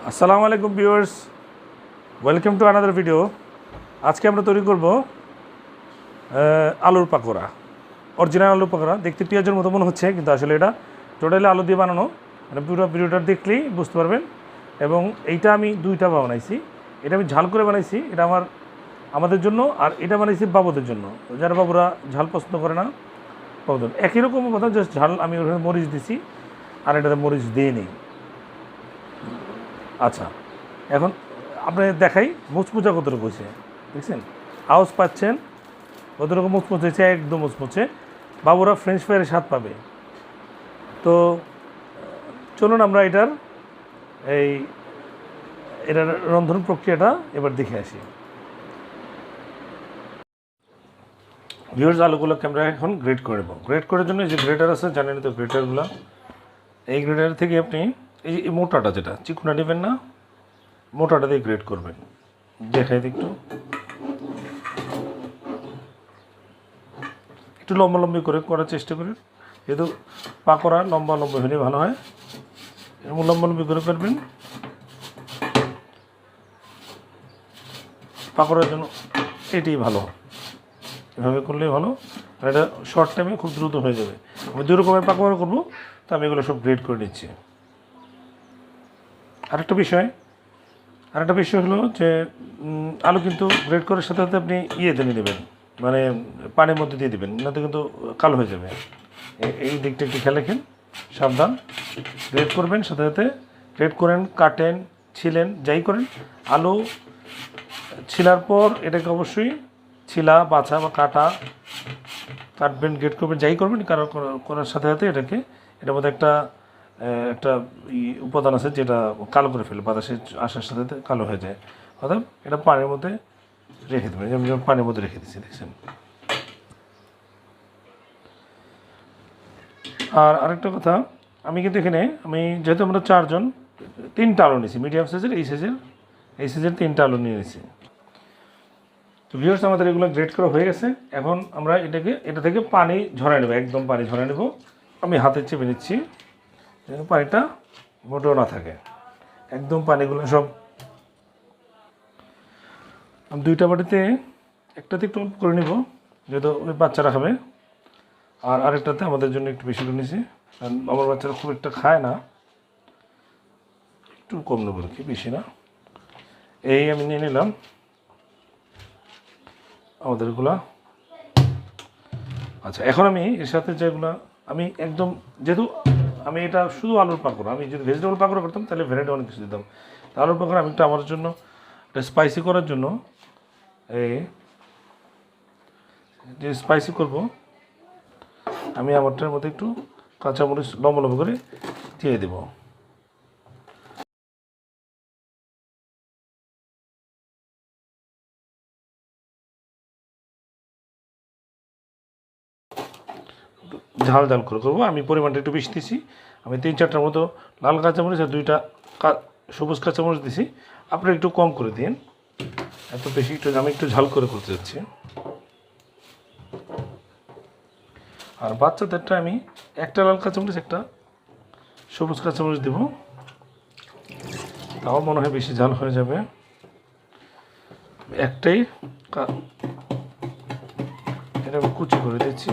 আসসালামু আলাইকুম viewers, welcome to another video. আজকে আমরা তৈরি করব আলুর পাকোড়া, অরিজিনাল আলুর পাকোড়া। দেখতে পেঁয়াজের মতো মনে হচ্ছে, কিন্তু আসলে এটা টোটালি আলু দিয়ে বানানো। মানে পুরো ভিডিওটা দেখলেই বুঝতে পারবেন। এবং এইটা আমি দুইটা বানাইছি। এটা আমি ঝাল করে বানাইছি, এটা আমাদের জন্য, আর এটা বানাইছি বাবুদের জন্য, যারা বাবুরা ঝাল পছন্দ করে না। বাবুদের একই রকম কথা, জাস্ট ঝাল আমি ওখানে মরিচ দিছি, আর এটাতে মরিচ দিয়ে নিই। আচ্ছা, এখন আপনাদের দেখাই মুচমুচা কতটুকু হয়েছে। দেখছেন, আওয়াজ পাচ্ছেন কতটুকু মুচমুচ হয়েছে, একদম মুচমুচে। বাবুরা ফ্রেঞ্চ ফ্রাইয়ের স্বাদ পাবে। তো চলুন আমরা এটার রন্ধন প্রক্রিয়াটা এবার দেখে আসি। ভিউয়ার্স, আলুগুলোকে আমরা এখন গ্রেড করে নেব। গ্রেড করার জন্য যে গ্রেটার আছে, জানেন তো গ্রেটারগুলো, এই গ্রেটার থেকে আপনি এই মোটাটা, যেটা চিকুনা নেবেন না, মোটাটা দিয়ে গ্রেড করবেন। দেখাই দিই একটু লম্বালম্বি করে করার চেষ্টা করেন, যেহেতু পাকোড়া লম্বালম্বি হলে ভালো হয়। এবং লম্বালম্বি করে করবেন পাকোড়ার জন্য, এটাই ভালো। এভাবে করলেই ভালো, আর এটা শর্ট টাইমে খুব দ্রুত হয়ে যাবে। আমি দুই রকমের পাকোড়া করবো, তো আমি এগুলো সব গ্রেড করে নিচ্ছি। আরেকটা বিষয় হলো যে আলু কিন্তু গ্রেড করার সাথে সাথে আপনি দিয়ে নেবেন, মানে পানির মধ্যে দিয়ে দেবেন, না তো কিন্তু কালো হয়ে যাবে। এই দিকটা একটু খেয়াল রাখেন, সাবধান। গ্রেড করবেন, সাথে সাথে গ্রেড করেন, কাটেন, ছিলেন, যাই করেন। আলু ছিলার পর এটাকে অবশ্যই ছিলা, বাছা বা কাটবেন, গ্রেড করবেন, যাই করবেন। করার সাথে সাথে এটার মধ্যে একটা উপাদান আছে যেটা কালো করে ফেলে, বাতাসে আসার সাথে সাথে কালো হয়ে যায়। অর্থাৎ এটা পানির মধ্যে রেখে দেবেন, যেমন পানির মধ্যে রেখে দিচ্ছি, দেখছেন। আর আরেকটা কথা, আমি কিন্তু এখানে যেহেতু আমরা চারজন, 3টা আলু নিয়েছি, মিডিয়াম সাইজের, এই সাইজের 3টা আলু নিয়ে নিয়েছি। তো ভিউয়ার্স, আমাদের এগুলো গ্রেড করা হয়ে গেছে। এখন আমরা এটা থেকে পানি ঝরাই নেব, একদম পানি ঝরাই নেব। আমি হাতে চেপে নিচ্ছি, যেন পানিটা মোটেও না থাকে, একদম পানিগুলো সব। আমি 2টা বাটিতে, একটাতে একটু অল্প করে নেব, যেহেতু ওই বাচ্চারা খাবে, আর আরেকটাতে আমাদের জন্য একটু বেশি করে নিয়েছি, কারণ আমার বাচ্চারা খুব একটা খায় না, একটু কম নেবো আর কি, বেশি না। এই আমি নিয়ে নিলাম আমাদেরগুলা। আচ্ছা, এখন আমি এর সাথে যেগুলো আমি একদম, যেহেতু আমি এটা শুধু আলুর পাকোড়া, আমি যদি ভেজিটেবল পাকোড়া করতাম তাহলে ভ্যারাইটি অনেক কিছু দিতাম। আলুর পাকোড়া আমি একটু আমার জন্য স্পাইসি করার জন্য, যে স্পাইসি করব, আমি আমারটার মধ্যে একটু কাঁচামরিচ লম্বা লম্বা করে দিয়ে দেব। ঝাল ঝাল করে করবো, আমি পরিমাণটা একটু বেশি দিছি। আমি 3-4টার মতো লাল কাঁচামরিচ আর 2টা সবুজ কাঁচামরিচ দিছি। আপনারা একটু কম করে দিন, এত বেশি আমি একটু ঝাল করে করতে যাচ্ছি। আর বাচ্চাদেরটা আমি 1টা লাল কাঁচামরিচ, 1টা সবুজ কাঁচামরিচ দেবো, তাও মনে হয় বেশি ঝাল হয়ে যাবে। একটাই এটা আমি কুচি করে দিচ্ছি,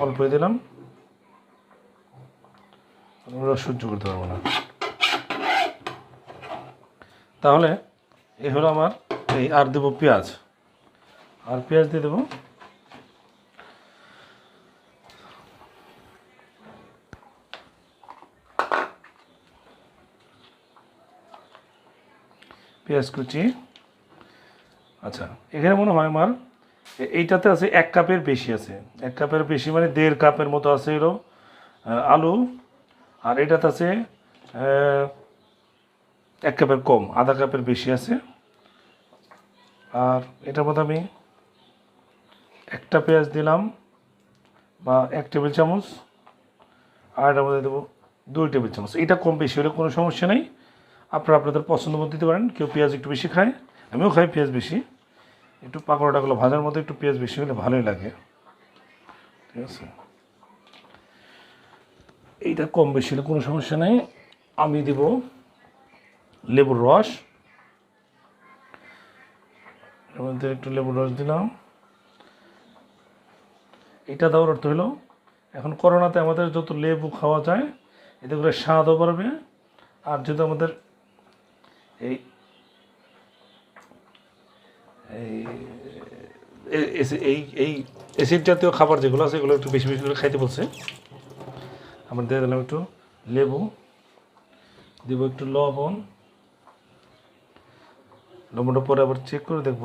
অল্পই দিলাম, আমরা সহ্য করতে পারবো না। তাহলে এই হলো আমার আর দেবো পেঁয়াজ, আর পেঁয়াজ দিয়ে দেবো। পেঁয়াজ কুচি। আচ্ছা, এখানে মনে হয় আমার এইটাতে আছে 1 কাপের বেশি আছে, 1 কাপের বেশি মানে 1.5 কাপের মতো আছে এরও আলু। আর এটাতে আছে 1 কাপের কম, আধা কাপের বেশি আছে। আর এটার মধ্যে আমি 1টা পেঁয়াজ দিলাম, বা 1 টেবিল চামচ, আর এটার মধ্যে দেবো 2 টেবিল চামচ। এটা কম বেশি হলে কোনো সমস্যা নেই, আপনারা আপনাদের পছন্দ মতো দিতে পারেন। কেউ পেঁয়াজ একটু বেশি খায়, আমিও খাই পেঁয়াজ বেশি। একটু পাকোড়াগুলো ভাজার মধ্যে একটু পেঁয়াজ বেশি হলে ভালোই লাগে, ঠিক আছে। এইটা কম বেশি হলে কোনো সমস্যা নেই। আমি দিব লেবুর রস, এর মধ্যে একটু লেবুর রস দিলাম। এটা দেওয়ার অর্থ হলো এখন করোনাতে আমাদের যত লেবু খাওয়া যায় এতে করে স্বাদও বাড়বে, আর যদি আমাদের এই এই এই অ্যাসিড জাতীয় খাবার যেগুলো আছে এগুলো একটু বেশি বেশি করে খাইতে বলছে। আমরা দিয়ে দিলাম একটু লেবু, দিব একটু লবণ, লবণটা পরে আবার চেক করে দেখব।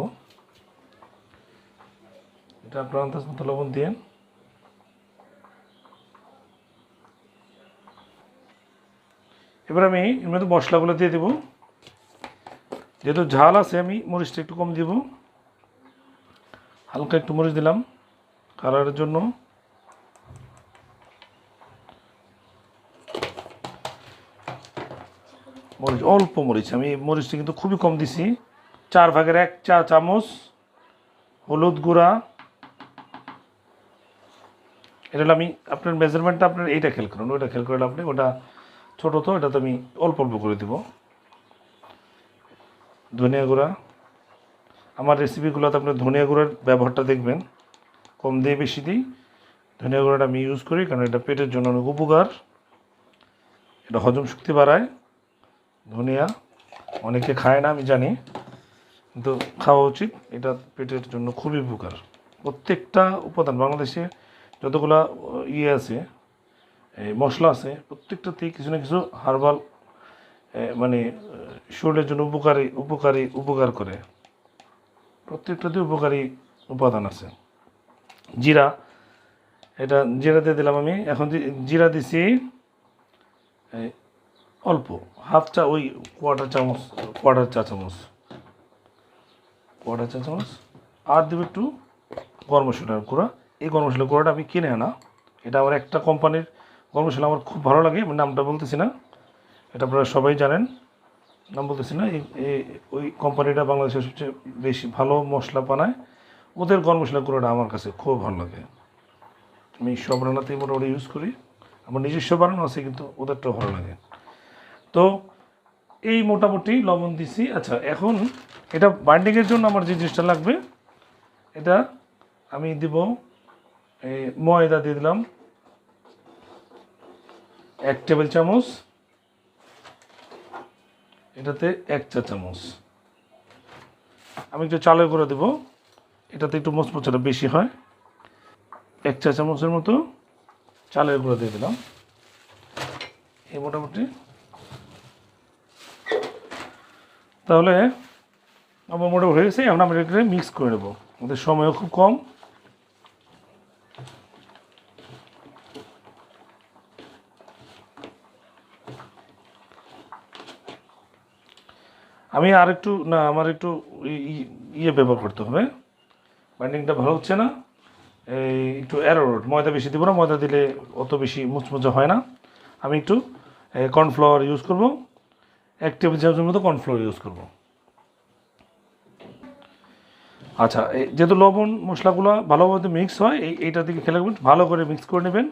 এটা আপনার আন্দাজ মতো লবণ দিয়ে এবার আমি এর মধ্যে মশলাগুলো দিয়ে দেবো। যেহেতু ঝাল আছে আমি মরিচটা একটু কম দিব, হালকা একটু মরিচ দিলাম কালারের জন্য। মরিচ অল্প মরিচ, আমি মরিচটা কিন্তু খুবই কম দিছি। 4/1 চা চামচ হলুদ গুঁড়া। এটা হলো আমি আপনার মেজারমেন্টটা আপনার এইটা খেয়াল করুন, ওইটা খেয়াল করলে আপনি ওটা ছোটো তো এটা তো আমি অল্প অল্প করে দেব। ধনিয়া গুঁড়া, আমার রেসিপিগুলোতে আপনার ধনিয়া গুঁড়ার ব্যবহারটা দেখবেন কম দিয়ে বেশি দিই। ধনিয়া গুঁড়াটা আমি ইউজ করি কারণ এটা পেটের জন্য অনেক উপকার, এটা হজম শক্তি বাড়ায়। ধনিয়া অনেকে খায় না আমি জানি, কিন্তু খাওয়া উচিত, এটা পেটের জন্য খুবই উপকার। প্রত্যেকটা উপাদান বাংলাদেশে যতগুলা ইয়ে আছে মশলা আছে প্রত্যেকটাতেই কিছু না কিছু হার্বাল মানে শরীরের জন্য উপকার করে। প্রত্যেকটাতে উপকারী উপাদান আছে। জিরা, এটা জিরা দিয়ে দিলাম আমি। এখন জিরা দিছি অল্প, হাফ চা ওই কোয়ার্টার চা চামচ। আর দেবো একটু গরম মশলার গুঁড়া। এই গরম মশলার গুঁড়াটা আমি কিনে আনা, এটা আমার একটা কোম্পানির গরম মশলা, আমার খুব ভালো লাগে, আমি নামটা বলতেছি না, এটা আপনারা সবাই জানেন, নাম বলতেছি না। ওই কোম্পানিটা বাংলাদেশের সবচেয়ে বেশি ভালো মশলা বানায়, ওদের গরম মশলার গুঁড়োটা আমার কাছে খুব ভালো লাগে। আমি সব রান্নাতেই মোটামুটি ইউজ করি, আমার নিজস্ব বানানো আছে কিন্তু ওদেরটাও ভালো লাগে। তো এই মোটামুটি লবণ দিছি। আচ্ছা, এখন এটা বাইন্ডিংয়ের জন্য আমার যে জিনিসটা লাগবে এটা আমি দিব, এই ময়দা দিয়ে দিলাম 1 টেবিল চামচ, এটাতে 1 চা চামচ। আমি একটু চালের গুঁড়ো দেবো, এটাতে একটু মচমচটা বেশি হয়। 1 চা চামচের মতো চালের গুঁড়ো দিয়ে দিলাম। এই মোটামুটি তাহলে আমার মোটামুটি হয়ে গেছে। এখন আমরা এটাকে মিক্স করে নেবো, আমাদের সময়ও খুব কম। আমি আর একটু না, আমার একটু ইয়ে ব্যবহার করতে হবে, বাইন্ডিংটা ভালো হচ্ছে না। এই একটু অ্যারোরুট, ময়দা বেশি দেবো না, ময়দা দিলে অত বেশি মুচমুচে হয় না। আমি একটু কর্নফ্লাওয়ার ইউজ করব, 1 টেবিল চামচের মতো কর্নফ্লাওয়ার ইউজ করব। আচ্ছা, যেহেতু লবণ মশলাগুলো ভালোভাবে মিক্স হয়, এইটার দিকে খেলে রাখবেন, ভালো করে মিক্স করে নেবেন,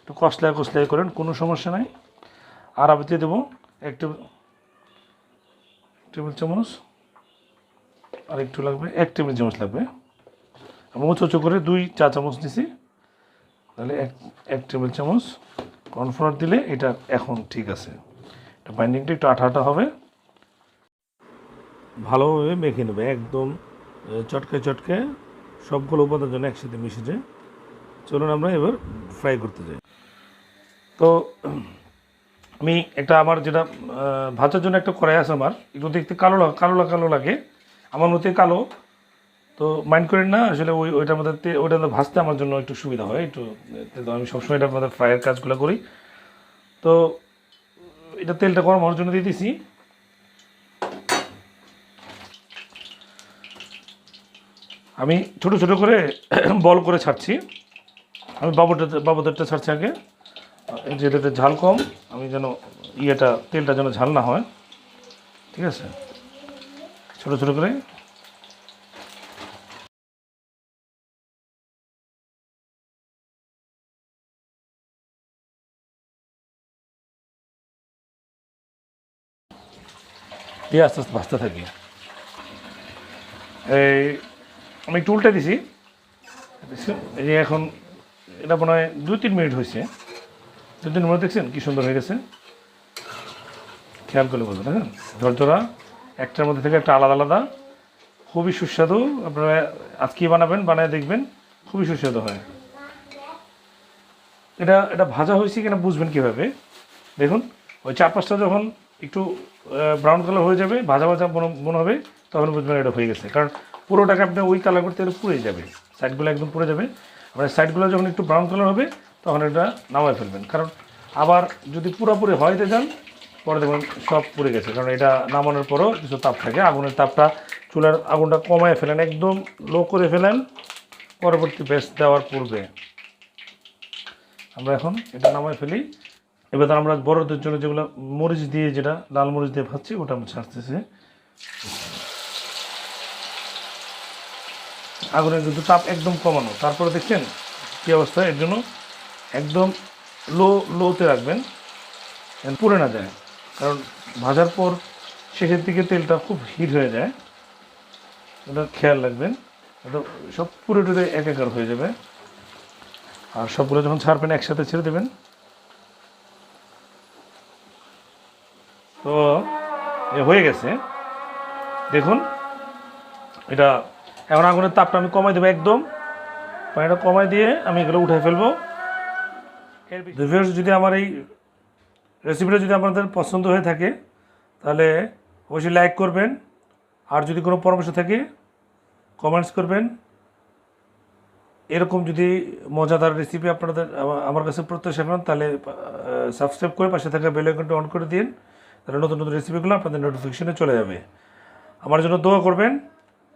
একটু কষলায় করেন, কোনো সমস্যা নাই। আর আমি দিয়ে দেবো 1 টেবিল চামচ, আর একটু লাগবে, 1 টেবিল চামচ লাগবে। আমি উঁচু করে 2 চা চামচ দিছি, তাহলে 1 টেবিল চামচ কর্নফ্লাওয়ার দিলে এটা এখন ঠিক আছে। এটা বাইন্ডিংটা একটু আঠা হবে, ভালোভাবে মেখে নেবে একদম চটকে সবগুলো উপাদান যেন একসাথে মিশে যায়। চলুন আমরা এবার ফ্রাই করতে যাই। তো আমি একটা আমার যেটা ভাজার জন্য একটা কড়াই আছে, আমার একটু দেখতে কালো লাগে, আমার মতে কালো, তো মাইন্ড করেন না আসলে। ওইটার মধ্যে ওইটার মধ্যে ভাজতে আমার জন্য একটু সুবিধা হয়, একটু তো আমি সবসময় এটার মধ্যে ফ্রাইয়ের কাজগুলো করি। তো এটা তেলটা গরম হওয়ার জন্য দিয়ে দিছি। আমি ছোট ছোট করে বল করে ছাড়ছি, আমি বাবুদেরটা ছাড়ছি আগে, যেটাতে ঝাল কম, আমি যেন তেলটা যেন ঝাল না হয়, ঠিক আছে। ছোট ছোট করে দিয়ে আস্তে আস্তে ভাজতে থাকি। এই আমি একটু উল্টে দিছি, এই যে এখন এটা মনে হয় 2-3 মিনিট হয়েছে। 2-3 মিনিট দেখছেন কী সুন্দর হয়ে গেছে, খেয়াল করলে বলবেন। দেখেন ঝরঝরা, একটার মধ্যে থেকে একটা আলাদা আলাদা, খুবই সুস্বাদু। আপনারা আজকেই বানাবেন, বানায় দেখবেন, খুবই সুস্বাদু হয়। এটা এটা ভাজা হয়েছে কিনা বুঝবেন কীভাবে, দেখুন ওই 4-5টা যখন একটু ব্রাউন কালার হয়ে যাবে, ভাজা ভাজা মনে হবে, তখন বুঝবেন এটা হয়ে গেছে। কারণ পুরোটাকে আপনি ওই কালার করতে গেলে পুড়ে যাবে, সাইডগুলো একদম পুড়ে যাবে। আপনার সাইডগুলো যখন একটু ব্রাউন কালার হবে তখন এটা নামায় ফেলবেন। কারণ আবার যদি পুরোপুরি হয়তে যান পরে দেখবেন সব পুড়ে গেছে। কারণ এটা নামানোর পরও কিছু তাপ থাকে, আগুনের তাপটা, চুলার আগুনটা কমায় ফেলেন, একদম লো করে ফেলেন পরবর্তী ব্যাচ দেওয়ার পূর্বে। আমরা এখন এটা নামায় ফেলি। এবার আমরা বড়দের জন্য যেগুলো মরিচ দিয়ে, যেটা লাল মরিচ দিয়ে ভাজছি, ওটা আমরা ছাড়তেছি। আগুনের কিন্তু তাপ একদম কমানো। তারপরে দেখছেন কী অবস্থা, এর জন্য একদম লোতে রাখবেন, পুড়ে না যায়। কারণ ভাজার পর শেষের দিকে তেলটা খুব হিট হয়ে যায়, এটা খেয়াল রাখবেন। এটা সব পুরো টুরে একাকার হয়ে যাবে। আর সবগুলো যখন ছাড়বেন একসাথে ছেড়ে দেবেন। তো হয়ে গেছে দেখুন। এটা এখন আগুনের তাপটা আমি কমাই দেবো, একদম পানিটা কমাই দিয়ে আমি এগুলো উঠে ফেলবো। যদি আমার এই রেসিপিটা যদি আপনাদের পছন্দ হয়ে থাকে তাহলে অবশ্যই লাইক করবেন। আর যদি কোনো পরামর্শ থাকে কমেন্টস করবেন। এরকম যদি মজাদার রেসিপি আপনাদের আমার কাছে প্রত্যাশা করেন তাহলে সাবস্ক্রাইব করে পাশে থাকা বেল আইকনটা অন করে দিন, তাহলে নতুন নতুন রেসিপিগুলো আপনাদের নোটিফিকেশনে চলে যাবে। আমার জন্য দোয়া করবেন।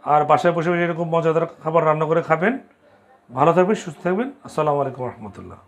আর বাসায় বসে এরকম মজাদার খাবার রান্না করে খাবেন। ভালো থাকবেন, সুস্থ থাকবেন। আসসালামু আলাইকুম রহমতুল্লাহ।